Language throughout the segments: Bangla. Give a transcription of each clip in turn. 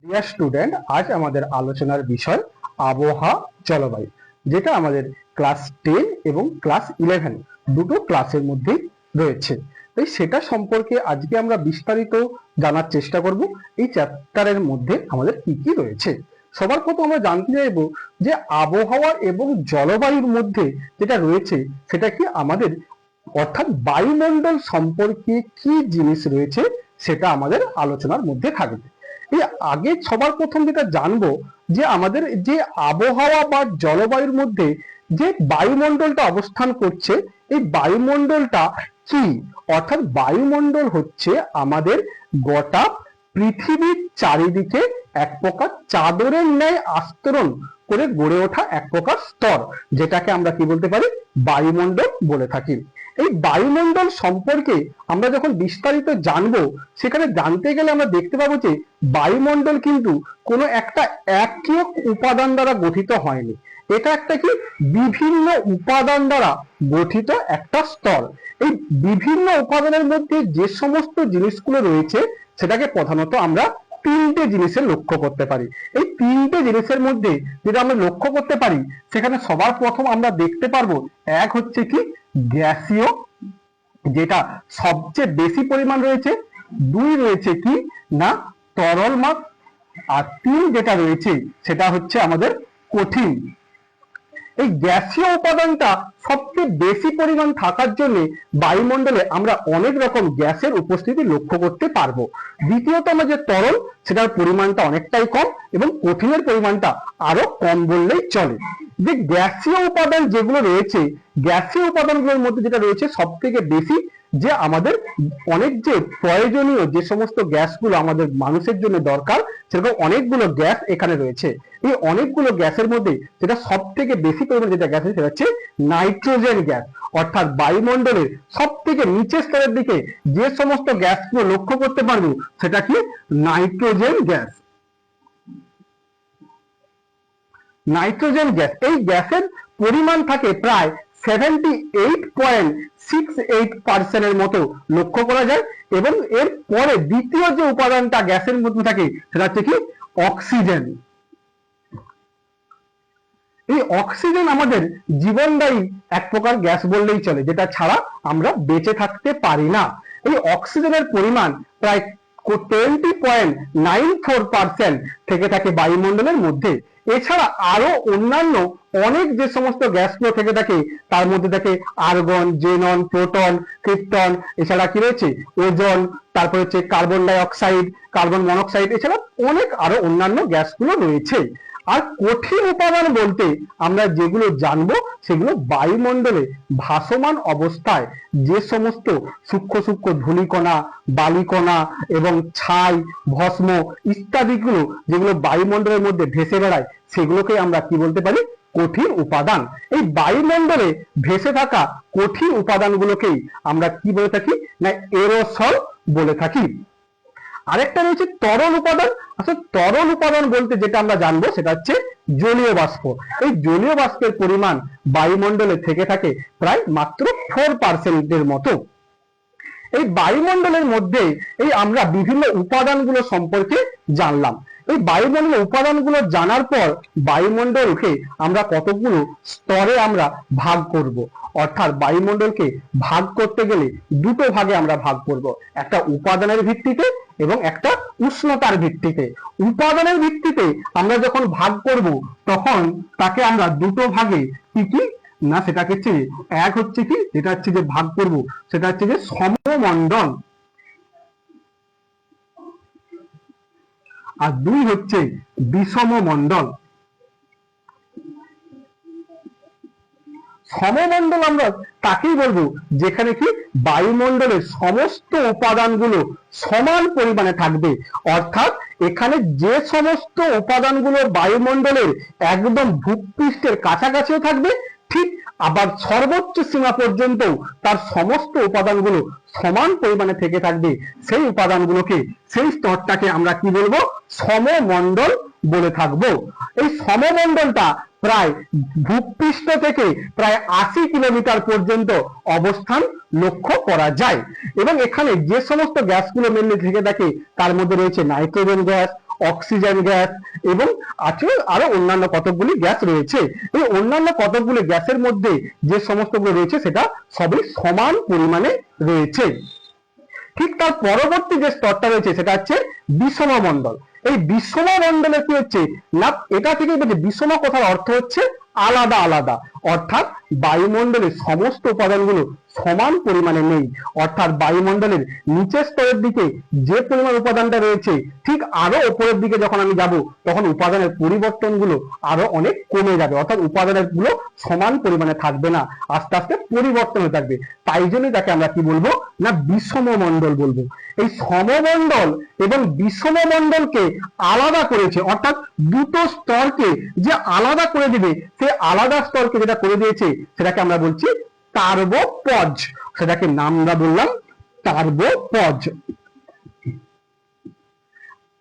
ডিয়ার স্টুডেন্ট, আজ আমাদের আলোচনার বিষয় আবহাওয়া জলবায়ু, যেটা আমাদের ক্লাস 10 এবং ক্লাস 11 দুটো ক্লাসের মধ্যেই রয়েছে। তাই সেটা সম্পর্কে আজকে আমরা বিস্তারিত জানার চেষ্টা করব। এই চ্যাপ্টারের মধ্যে আমাদের কি কি রয়েছে। সবার প্রথম আমরা জানতে চাইবো যে আবহাওয়া এবং জলবায়ুর মধ্যে যেটা রয়েছে সেটা কি আমাদের, অর্থাৎ বায়ুমণ্ডল সম্পর্কে কি জিনিস রয়েছে সেটা আমাদের আলোচনার মধ্যে থাকবে। এই আগে সবার প্রথম যেটা জানবো যে আমাদের যে আবহাওয়া বা জলবায়ুর মধ্যে যে বায়ুমণ্ডলটা অবস্থান করছে, এই বায়ুমণ্ডলটা কি, অর্থাৎ বায়ুমণ্ডল হচ্ছে আমাদের গোটা পৃথিবীর চারিদিকে এক প্রকার চাদরের ন্যায় আস্তরণ করে গড়ে ওঠা এক প্রকার স্তর, যেটাকে আমরা কি বলতে পারি, বায়ুমণ্ডল বলে থাকি। এই বায়ুমণ্ডল সম্পর্কে আমরা যখন বিস্তারিত জানবো, সেখানে জানতে গেলে আমরা দেখতে পাবো যে বায়ুমণ্ডল কিন্তু কোনো একটা একক উপাদান দ্বারা গঠিত হয়নি। এটা একটা কি বিভিন্ন উপাদান দ্বারা গঠিত একটা স্তর। এই বিভিন্ন উপাদানের মধ্যে যে সমস্ত জিনিসগুলো রয়েছে সেটাকে প্রধানত আমরা তিনটে জিনিসের লক্ষ্য করতে পারি। এই তিনটে জিনিসের মধ্যে যেটা আমরা লক্ষ্য করতে পারি, সেখানে সবার প্রথম আমরা দেখতে পারবো, এক হচ্ছে কি গ্যাসীয়, যেটা সবচেয়ে বেশি পরিমাণ রয়েছে। দুই রয়েছে কি না তরল মাপ। আর তিন যেটা রয়েছে সেটা হচ্ছে আমাদের কঠিন। এই গ্যাসীয় উপাদানটা সবচেয়ে বেশি পরিমাণ থাকার জন্য বায়ুমণ্ডলে আমরা অনেক রকম গ্যাসের উপস্থিতি লক্ষ্য করতে পারবো। দ্বিতীয়ত আমরা যে তরল, সেটার পরিমাণটা অনেকটাই কম, এবং কঠিনের পরিমাণটা আরো কম বললেই চলে। যে গ্যাসীয় উপাদান যেগুলো রয়েছে, গ্যাসীয় উপাদানগুলোর মধ্যে যেটা রয়েছে সব থেকে বেশি, যে আমাদের অনেক যে প্রয়োজনীয় যে সমস্ত গ্যাসগুলো আমাদের মানুষের জন্য দরকার, সেরকম অনেকগুলো গ্যাস এখানে রয়েছে। এই অনেকগুলো গ্যাসের মধ্যে যেটা সব থেকে বেশি পরিমাণে যেটা গ্যাস সেটা হচ্ছে নাইট্রোজেন গ্যাস। অর্থাৎ বায়ুমণ্ডলের সব থেকে নিচের স্তরের দিকে যে সমস্ত গ্যাসগুলো লক্ষ্য করতে পারবো সেটা কি নাইট্রোজেন গ্যাস। নাইট্রোজেন গ্যাস, এই গ্যাসের পরিমাণ থাকে প্রায় 78.68% এর মতো লক্ষ্য করা যায়। এবং এর পরে দ্বিতীয় যে উপাদানটা গ্যাসের মধ্যে থাকে সেটা হচ্ছে কি অক্সিজেন। এই অক্সিজেন আমাদের জীবনদায়ী এক প্রকার গ্যাস বললেই চলে, যেটা ছাড়া আমরা বেঁচে থাকতে পারি না। এই অক্সিজেনের পরিমাণ প্রায় 20.94% থেকে থাকে বায়ুমণ্ডলের মধ্যে। এছাড়া আরো অন্যান্য অনেক যে সমস্ত গ্যাসগুলো থেকে থাকে, তার মধ্যে থাকে আর্গন, জেনন, প্রোটন, ক্রিপ্টন, এছাড়া কি রয়েছে ওজোন, তারপর হচ্ছে carbon die oxide, carbon monoxide, এছাড়া অনেক আরো অন্যান্য গ্যাসগুলো রয়েছে। আর কঠিন উপাদান বলতে আমরা যেগুলো জানবো সেগুলো বায়ুমণ্ডলে ভাসমান অবস্থায় যে সমস্ত সূক্ষ্ম সূক্ষ্ম ধূলিকণা, বালিকণা এবং ছাই, ভস্ম ইত্যাদিগুলো যেগুলো বায়ুমণ্ডলের মধ্যে ভেসে বেড়ায়, সেগুলোকে আমরা কি বলতে পারি, কঠিন উপাদান। এই বায়ুমণ্ডলে ভেসে থাকা কঠিন উপাদানগুলোকেই আমরা কি বলে থাকি না এরোসল বলে থাকি। আরেকটা রয়েছে তরল উপাদান। আসলে তরল উপাদান বলতে যেটা আমরা জানবো সেটা হচ্ছে জলীয় বাষ্প। এই জলীয় বাষ্পের পরিমাণ বায়ুমণ্ডলে থেকে থাকে প্রায় মাত্র 4% মতো। এই বায়ুমণ্ডলের মধ্যে এই আমরা বিভিন্ন উপাদানগুলো সম্পর্কে জানলাম। এই বায়ুমণ্ডলের উপাদানগুলো জানার পর বায়ুমণ্ডলকে আমরা কতগুলো স্তরে আমরা ভাগ করব। অর্থাৎ বায়ুমণ্ডলকে ভাগ করতে গেলে দুটো ভাগে আমরা ভাগ করব, একটা উপাদানের ভিত্তিতে এবং একটা উষ্ণতার ভিত্তিতে। উপাদানের ভিত্তিতে আমরা যখন ভাগ করব তখন তাকে আমরা দুটো ভাগে কি কি না সেটাকে হচ্ছে, এক হচ্ছে কি যেটা হচ্ছে যে ভাগ করব সেটা হচ্ছে যে সমমণ্ডল, আর দুই হচ্ছে বিষম মণ্ডল। সমমণ্ডল আমরা তাকেই বলবো যেখানে কি বায়ুমণ্ডলের সমস্ত উপাদানগুলো সমান পরিমাণে থাকবে। অর্থাৎ এখানে যে সমস্ত উপাদানগুলো বায়ুমণ্ডলের একদম ভূপৃষ্ঠের কাছাকাছিও থাকবে, ঠিক আবার সর্বোচ্চ সীমা পর্যন্ত তার সমস্ত উপাদানগুলো সমান পরিমাণে থেকে থাকবে, সেই উপাদানগুলোকে, সেই স্তরটাকে আমরা কি বলবো, সমমণ্ডল বলে থাকবো। এই সমমণ্ডলটা প্রায় ভূপৃষ্ঠ থেকে প্রায় 80 কিলোমিটার পর্যন্ত অবস্থান লক্ষ্য করা যায়। এবং এখানে যে সমস্ত গ্যাসগুলো মেনলি থেকে থাকে তার মধ্যে রয়েছে নাইট্রোজেন গ্যাস, অক্সিজেন গ্যাস এবং আছে আরো অন্যান্য কতকগুলি গ্যাস রয়েছে। এই অন্যান্য কতকগুলি গ্যাসের মধ্যে যে সমস্তগুলো রয়েছে সেটা সবই সমান পরিমাণে রয়েছে। ঠিক তার পরবর্তী যে স্তরটা রয়েছে সেটা হচ্ছে বিষম মণ্ডল। এই বিষম মণ্ডলে কি হচ্ছে না, এটা থেকে বিষম কথার অর্থ হচ্ছে আলাদা আলাদা, অর্থাৎ বায়ুমণ্ডলের সমস্ত উপাদানগুলো সমান পরিমাণে নেই। অর্থাৎ বায়ুমণ্ডলের নিচের স্তরের দিকে যে পরিমাণ উপাদানটা রয়েছে ঠিক আরো উপরের দিকে যখন আমি যাব তখন উপাদানের পরিবর্তনগুলো আরো অনেক কমে যাবে, অর্থাৎ উপাদানের গুলো সমান পরিমাণে থাকবে না, আস্তে আস্তে পরিবর্তন হয়ে থাকবে। তাই জন্যই তাকে আমরা কি বলবো না বিষম মণ্ডল বলবো। এই সমমণ্ডল এবং বিষম মণ্ডলকে আলাদা করেছে, অর্থাৎ দুটো স্তরকে যে আলাদা করে দিবে সে আলাদা স্তরকে যেটা করে দিয়েছে সেটাকে আমরা বলছি টার্বোপজ। সেটাকে নাম আমরা বললাম টার্বোপজ।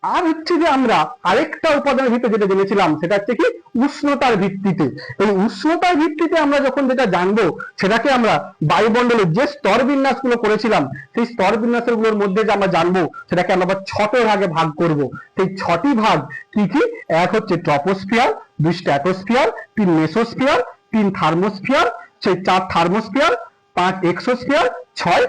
আর হচ্ছে যে আমরা আরেকটা উপাদানের ভিতরে যেটা জেনেছিলাম সেটা হচ্ছে কি উষ্ণতার ভিত্তিতে। এই উষ্ণতার ভিত্তিতে আমরা যখন যেটা জানবো সেটাকে আমরা বায়ুমণ্ডলের যে স্তর বিন্যাস গুলো করেছিলাম সেই স্তর বিন্যাসের গুলোর মধ্যে যে আমরা জানবো সেটাকে আমরা আবার 6টি ভাগে ভাগ করব। সেই 6টি ভাগ কি কি? এক হচ্ছে troposphere, 2 stratosphere, 3 mesosphere, 3 thermosphere, 4 thermosphere, 5 exosphere, 6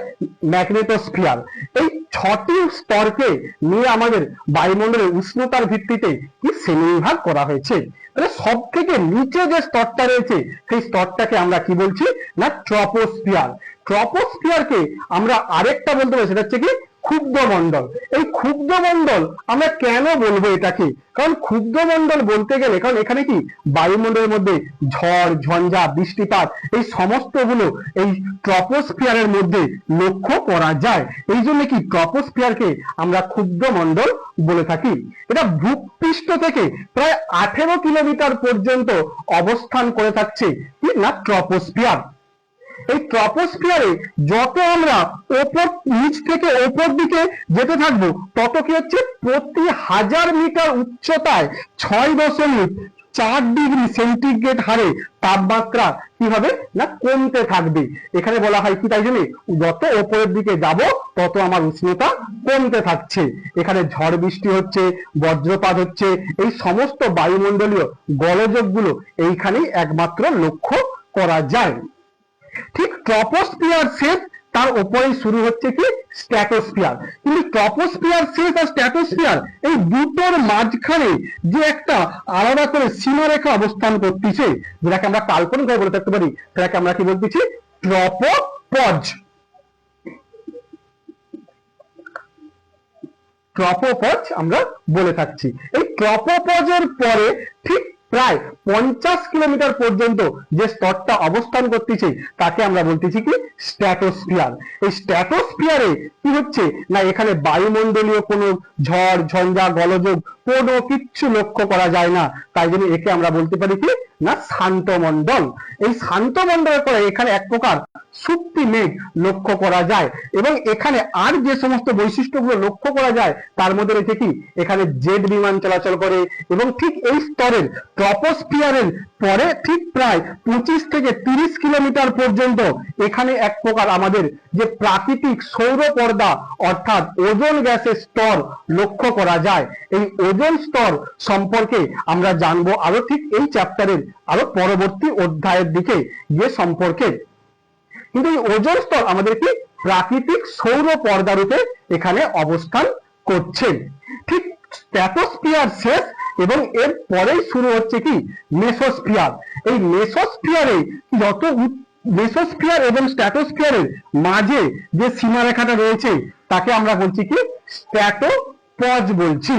magnetosphere. এই 6টি স্তরকে নিয়ে আমাদের বায়ুমণ্ডলের উষ্ণতার ভিত্তিতে কি শ্রেণীবিভাগ করা হয়েছে। তাহলে সব থেকে নিচে যে স্তরটা রয়েছে সেই স্তরটাকে আমরা কি বলছি না ট্রপোস্ফিয়ার। ট্রপোস্ফিয়ারকে আমরা আরেকটা বলতে পারি সেটা হচ্ছে কি ক্ষুব্ধ মণ্ডল। এই ক্ষুব্ধ মণ্ডল আমরা কেন বলবো এটাকে, কারণ ক্ষুব্ধ মণ্ডল বলতে গেলে কারণ এখানে কি বায়ুমণ্ডলের মধ্যে ঝড় ঝঞ্ঝা বৃষ্টিপাত এই সমস্তগুলো এই ট্রপোস্ফিয়ারের মধ্যে লক্ষ্য করা যায়। এই জন্য কি ট্রপোস্ফিয়ারকে আমরা ক্ষুব্ধ মণ্ডল বলে থাকি। এটা ভূপৃষ্ঠ থেকে প্রায় 18 কিলোমিটার পর্যন্ত অবস্থান করে থাকছে কি না ট্রপোস্ফিয়ার। এই ট্রপোস্ফিয়ারে যত আমরা ওপর নিচ থেকে ওপর দিকে যেতে থাকবো তত কি হচ্ছে প্রতি 1000 মিটার উচ্চতায় 6.4 ডিগ্রি সেন্টিগ্রেড হারে তাপমাত্রা কি হবে না কমতে থাকবে। এখানে বলা হয় কি তাই জন্য যত ওপরের দিকে যাব তত আমার উষ্ণতা কমতে থাকছে। এখানে ঝড় বৃষ্টি হচ্ছে, বজ্রপাত হচ্ছে, এই সমস্ত বায়ুমণ্ডলীয় গোলযোগগুলো এইখানেই একমাত্র লক্ষ্য করা যায়। ঠিক ট্রপোস্ফিয়ার শেষ তার উপরেই শুরু হচ্ছে কি স্ট্র্যাটোস্ফিয়ার। কিন্তু ট্রপোস্ফিয়ার শেষ আর স্ট্র্যাটোস্ফিয়ার এই দুটোর মাঝখানে যে একটা আলাদা করে সীমারেখা অবস্থান করতেছে যেটাকে আমরা কাল্পনিক ভাবে বলে থাকতে পারি সেটাকে আমরা কি বলতেছি ট্রপোপজ। ট্রপোপজ আমরা বলে থাকছি। এই ট্রপোপজের পরে ঠিক প্রায় 50 কিলোমিটার পর্যন্ত যে স্তরটা অবস্থান করতেছে তাকে আমরা বলতেছি কি স্ট্র্যাটোস্ফিয়ার। এই স্ট্র্যাটোস্ফিয়ারে কি হচ্ছে না এখানে বায়ুমণ্ডলীয় কোনো ঝড় ঝঞ্ঝা গোলযোগ কোনো কিচ্ছু লক্ষ্য করা যায় না, তাই জন্য একে আমরা বলতে পারি কি না শান্ত মণ্ডল। এই শান্ত মণ্ডলের পরে এখানে এক প্রকার সুপ্তি মেঘ লক্ষ্য করা যায় এবং এখানে আর যে সমস্ত বৈশিষ্ট্যগুলো লক্ষ্য করা যায় তার মধ্যে রয়েছে কি এখানে জেট বিমান চলাচল করে এবং ঠিক এই স্তরের ট্রপোস্ফিয়ারের পরে ঠিক প্রায় 25 থেকে 30 কিলোমিটার পর্যন্ত এখানে এক প্রকার আমাদের যে প্রাকৃতিক সৌর পর্দা অর্থাৎ ওজোন গ্যাসের স্তর লক্ষ্য করা যায়। এই ওজোন স্তর সম্পর্কে আমরা জানবো আরো ঠিক এই চ্যাপ্টারের আরো পরবর্তী অধ্যায়ের দিকে যে সম্পর্কে। কিন্তু এই ওজোন স্তর আমাদের কি প্রাকৃতিক সৌর পর্দা রূপে এখানে অবস্থান করছে। ঠিক স্ট্র্যাটোস্ফিয়ার শেষ এবং এর পরেই শুরু হচ্ছে কি মেসোস্ফিয়ার। এই মেসোস্ফিয়ারে যত মেসোস্ফিয়ার এবং স্ট্র্যাটোস্ফিয়ারের মাঝে যে সীমারেখাটা রয়েছে তাকে আমরা বলছি কি স্ট্র্যাটোপজ বলছি।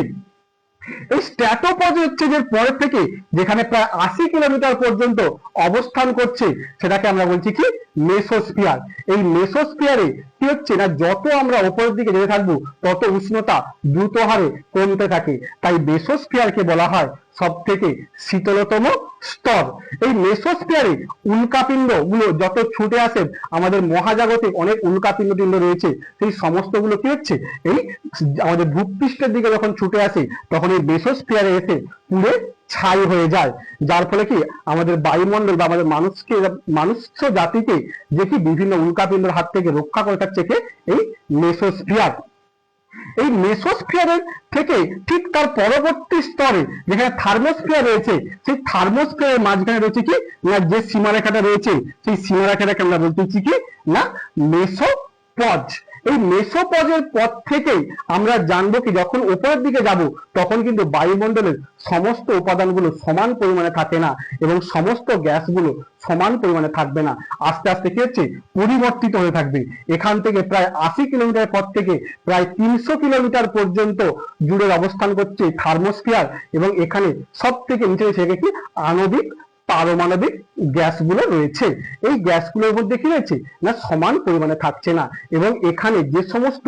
এই স্ট্র্যাটোপজ হচ্ছে যে পরে থেকে যেখানে প্রায় 80 কিলোমিটার পর্যন্ত অবস্থান করছে সেটাকে আমরা বলছি কি মেসোস্ফিয়ার। এই মেসোস্ফিয়ারে কি হচ্ছে না যত আমরা উপরের দিকে যেতে থাকবো তত উষ্ণতা দ্রুত হারে কমতে থাকে, তাই মেসোস্ফিয়ারকে বলা হয় সব থেকে শীতলতম স্তর। এই মেসোস্ফিয়ারে উল্কাপিণ্ড গুলো যত ছুটে আসে আমাদের মহাজাগতিক অনেক উল্কাপিণ্ড টিণ্ড রয়েছে সেই সমস্ত গুলো কি হচ্ছে এই আমাদের ভূপৃষ্ঠের দিকে যখন ছুটে আসে তখন এই মেসোস্ফিয়ারে এসে পুড়ে ছাই হয়ে যায়, যার ফলে কি আমাদের বায়ুমণ্ডল বা আমাদের মানুষ জাতিকে যে কি বিভিন্ন উল্কাপিণ্ডের হাত থেকে রক্ষা করে থাকছে কে এই মেসোস্ফিয়ার। এই মেসোস্ফিয়ারের থেকে ঠিক তার পরবর্তী স্তরে যেখানে থার্মোস্ফিয়ার রয়েছে, সেই থার্মোস্ফিয়ারের মাঝখানে রয়েছে কি না, যে সীমারেখাটা রয়েছে সেই সীমারেখাটাকে আমরা বলতেছি কি না মেসোপজ। এই মেসোপজের পর থেকেই আমরা জানবো কি যখন উপরের দিকে যাব তখন কিন্তু বায়ুমণ্ডলের সমস্ত উপাদানগুলো সমান পরিমাণে থাকে না এবং সমস্ত গ্যাসগুলো সমান পরিমাণে থাকবে না, আস্তে আস্তে কি হচ্ছে পরিবর্তিত হয়ে থাকবে। এখান থেকে প্রায় 80 কিলোমিটার পর থেকে প্রায় 300 কিলোমিটার পর্যন্ত জুড়ে অবস্থান করছে থার্মোস্ফিয়ার এবং এখানে সব থেকে নিচে থেকে কি আণবিক পারমাণবিক গ্যাসগুলো রয়েছে। এই গ্যাসগুলোর মধ্যে কি রয়েছে না সমান পরিমাণে থাকছে না এবং এখানে যে সমস্ত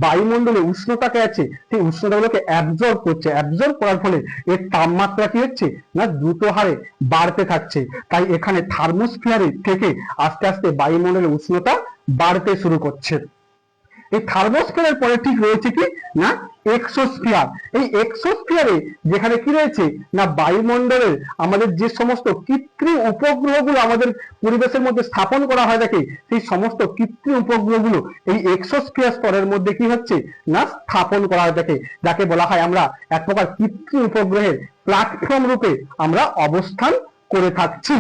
বায়ুমণ্ডলে উষ্ণতাকে আছে সেই উষ্ণতাগুলোকে অ্যাবজর্ব করছে, অ্যাবজর্ব করার ফলে এর তাপমাত্রা কি হচ্ছে না দ্রুত হারে বাড়তে থাকছে। তাই এখানে থার্মোস্ফিয়ারের থেকে আস্তে আস্তে বায়ুমণ্ডলের উষ্ণতা বাড়তে শুরু করছে। এই থার্মোস্ফিয়ারের পরে ঠিক রয়েছে কি না এক্সোস্ফিয়ার। এই এক্সোস্ফিয়ারে যেখানে কি রয়েছে না বায়ুমণ্ডলের আমাদের যে সমস্ত কৃত্রিম উপগ্রহগুলো আমাদের পরিবেশের মধ্যে স্থাপন করা হয় থাকে সেই সমস্ত কৃত্রিম উপগ্রহগুলো এই এক্সোস্ফিয়ার স্তরের মধ্যে কি হচ্ছে না স্থাপন করা হয় থাকে, যাকে বলা হয় আমরা এক প্রকার কৃত্রিম উপগ্রহের প্ল্যাটফর্ম রূপে আমরা অবস্থান করে থাকছি।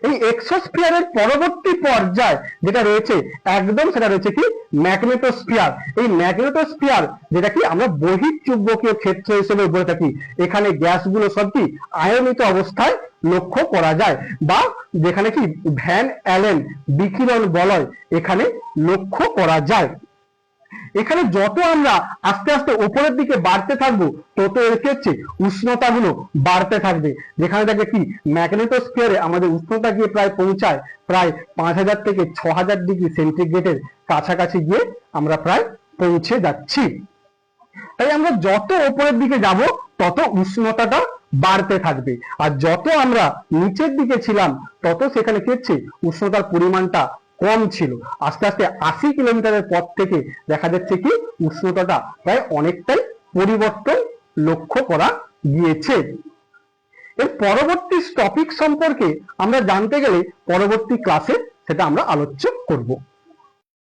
এই এক্সোস্ফিয়ারের পরবর্তী পর্যায় যেটা রয়েছে একদম সেটা রয়েছে কি ম্যাগনেটোস্ফিয়ার। এই ম্যাগনেটোস্ফিয়ার যেটা কি আমরা বহিঃচুম্বকীয় ক্ষেত্র হিসেবে বলে থাকি। এখানে গ্যাসগুলো সব কি আয়নিত অবস্থায় লক্ষ্য করা যায় বা যেখানে কি ভ্যান অ্যালেন বিকিরণ বলয় এখানে লক্ষ্য করা যায়। এখানে যত আমরা আস্তে আস্তে উপরের দিকে বাড়তে থাকবো তত এর কি হচ্ছে উষ্ণতাগুলো বাড়তে থাকবে। যেখানে দেখবে কি ম্যাগনেটোস্ফিয়ারে আমাদের উষ্ণতা গিয়ে প্রায় পৌঁছায় প্রায় 5000 থেকে 6000 ডিগ্রি সেন্টিগ্রেডের কাছাকাছি গিয়ে আমরা প্রায় পৌঁছে যাচ্ছি। তাই আমরা যত উপরের দিকে যাব তত উষ্ণতাটা বাড়তে থাকবে আর যত আমরা নিচের দিকে ছিলাম তত সেখানে কি হচ্ছে উষ্ণতার পরিমাণটা কম ছিল। আস্তে আস্তে 80 কিলোমিটারের পর থেকে দেখা যাচ্ছে কি উষ্ণতাটা প্রায় অনেকটাই পরিবর্তন লক্ষ্য করা গিয়েছে। এর পরবর্তী টপিক সম্পর্কে আমরা জানতে গেলে পরবর্তী ক্লাসে সেটা আমরা আলোচ্য করব।